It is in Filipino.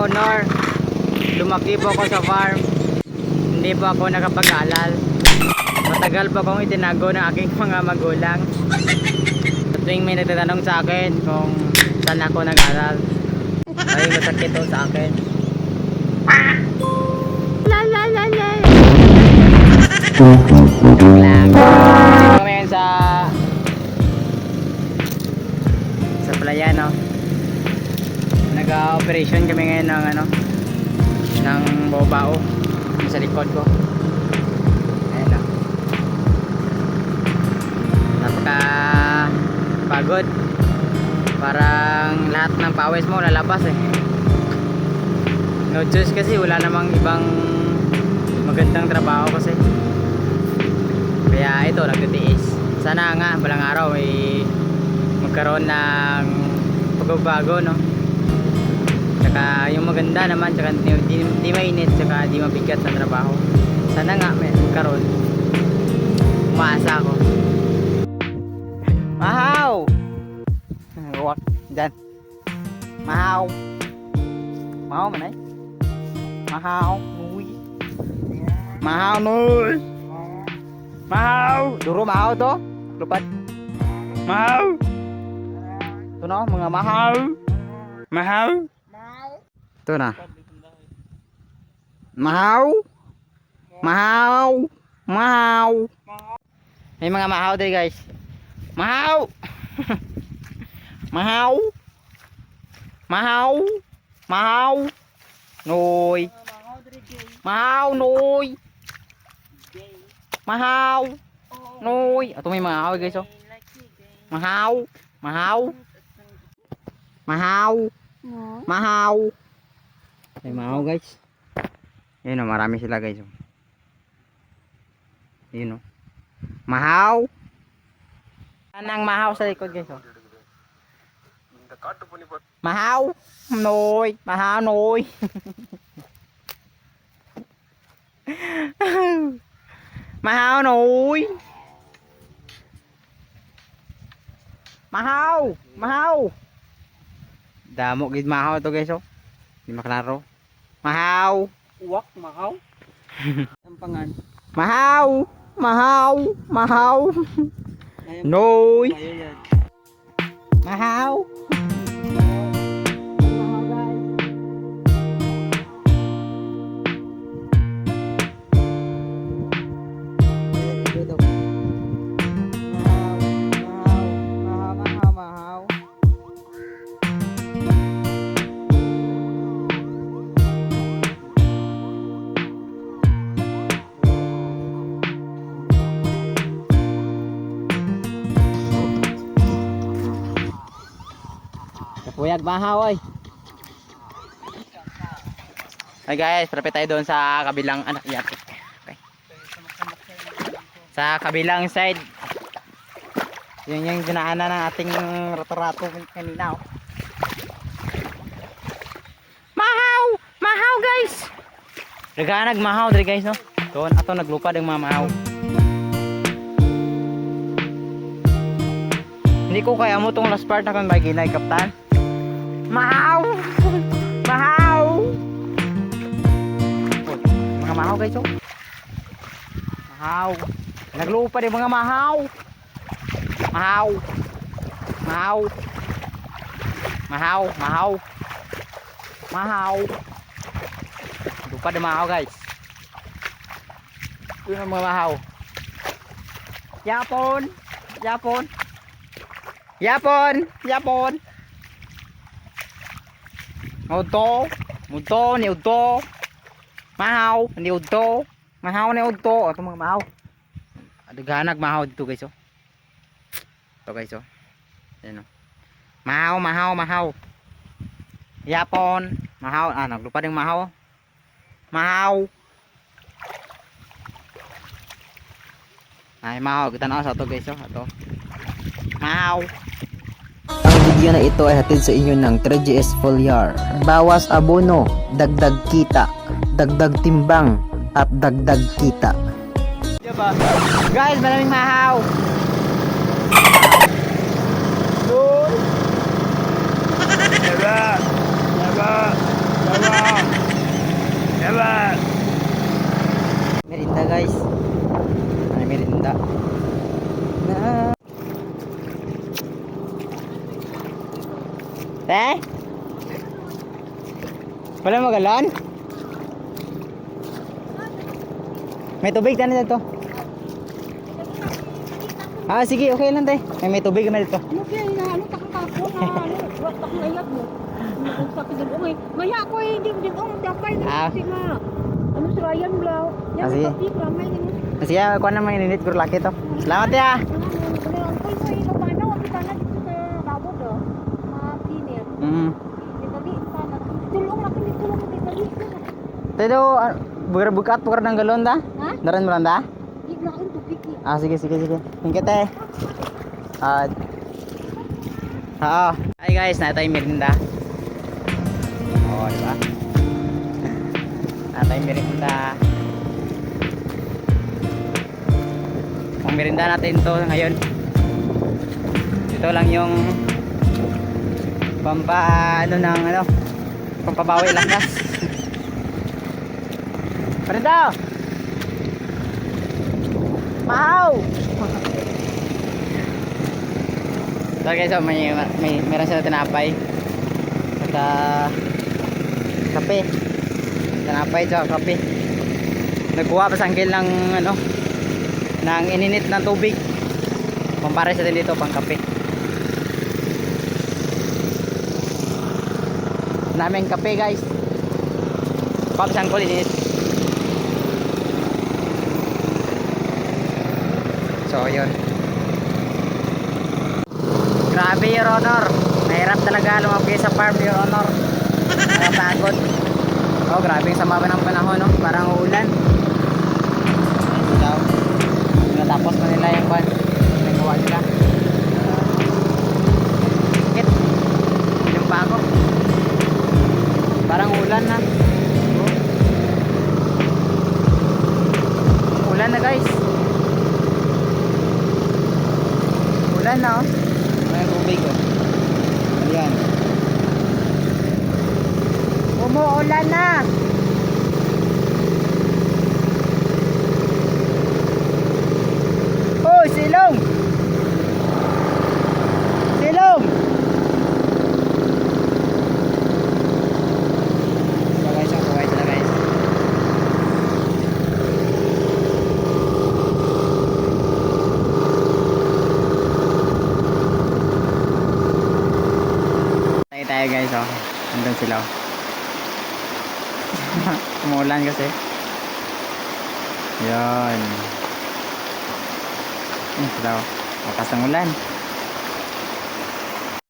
honor. Lumaki po ako sa farm. Hindi po ako nakapag-aral. Matagal po akong itinago ng aking mga magulang. Tuwing may nagtatanong sa akin kung saan ako nag-aral, ay masakit to sa akin. La la la la. Lang. Dito kami ngayon sa playa, no. Nag-operation kami ngayon ng ng bao-bao sa likod ko. Ayan na. Napaka pagod. Parang lahat ng pawis mo lalabas eh. No choice kasi, wala namang ibang magandang trabaho kasi. Kaya ito, nagtitiis. Sana nga balang araw ay magkaroon ng pagbabago, no. Tsaka yung maganda naman, tsaka di mainit, tsaka di mabigat na trabaho. Sana nga may magkaroon. Umaasa ako. Mahaw! Huwag dyan. Mahaw! Mahaw man ay? Mahaw! Nuy! Mahaw! Nuy! Mahaw! Duro mahaw to? Lupad! Mahaw! Ito na mga mahaw! Mahaw! Ito na. Mahaw! Mahaw! Mahaw! May mga mahaw dito guys. Mahaw! Mahaw! Mahaw! Mahaw! Noy! Mahaw! Noy! Mahaw! Noy! Ito may mahaw guys oh. Mahaw! Mahaw! Mahaw! Mahaw! May mahaw guys. Yun o, marami sila guys oh. Yun o. Mahaw! Anang mahaw sa likod guys oh. Mahaw! Noy! Mahaw! Noy! Mahaw! Noy! Mahaw! Mahaw! Damo gid mahaw to guys oh. Di maklaro. Mahaw! Uwak, mahaw. Ang pangan. Mahaw! Mahaw! Mahaw! Noy! Mahaw! Puyag mahaw oy. Hi guys, trapit tayo doon sa kabilang anak yate. Okay. Sa kabilang side. Yun yung dinaanan ng ating rato-rato kanina oh. Mahaw! Mahaw guys! Daganag mahaw diri guys no. Doon ato naglupad ang mga mahaw. Hindi ko kaya mo tong last part na kung baginay kaptan. Mahaw! Mahaw! Oh, mga mahaw guys oh. Mahaw. Naglupad yung mga mahaw. Mahaw. Mahaw. Mahaw. Mahaw. Mahaw. Lupad yung mahaw guys. Yun ang mga mahaw. Yapon. Yapon. Yapon. Yapon. Udto, udto, ni udto. Mahaw, ni udto. Mahaw ni udto. Ito mga mahaw. Adaganag mahaw dito guys oh. Ito guys oh. Ayan oh. Mahaw, mahaw, mahaw. Yapon, mahaw. Ah, naglupad yung mahaw. Mahaw. Ay, mahaw. Kita na sa ito guys oh. Ito. Mahaw. Ang video na ito ay hatid sa inyo ng 3GS Foliar. Bawas abono, dagdag kita, dagdag timbang, at dagdag kita. Diba? Guys, maraming mahaw. Diba? Diba? Diba? Wala magalan? May tubig tayo dito. Ah, sige, okay lang tayo. May tubig kami dito. Ano kaya ano takapon na ano wag tak layag mo. Kung sa pagdugay. Maya ko hindi ang dapay Ah. kasi nga. Ano si Ryan Blau? Yan Ah, sige. pati ramay ni. Sige, kuha na mga ininit ko laki to. Salamat ya. Tayo bukat ng galon da? Daran mo lang da? Ah, sige. Hingkit eh. Hi guys, na tayo merinda. Oh, diba? Na tayo merinda. Ang merinda natin to ngayon. Ito lang yung pampabawi lakas. Merinda! Mau! So guys, so meron sila tinapay. Saka kape. Tinapay at kape. Nagkuha pa sanggil ng ng ininit ng tubig. Pampare sa dito pang kape. Naming kape guys. Papasang ko ininit. So yun. Grabe Your Honor. Mahirap talaga lumaki sa farm Your Honor. Nakapagod. Oh, grabe yung sama pa ng panahon, no? Parang uulan. Daw. Natapos na nila yung kwan. Nagawa nila. Kit. Yung pa ako. Parang ulan na. Ulan na guys. Ulan na oh. May tubig oh. Ayan. Umuulan na. Oh, silong. Silong. So guys, ang kuwait sila guys. Tayo guys oh. Andun sila oh. Umuulan kasi. Yan. Sila oh. Lakas ng ulan.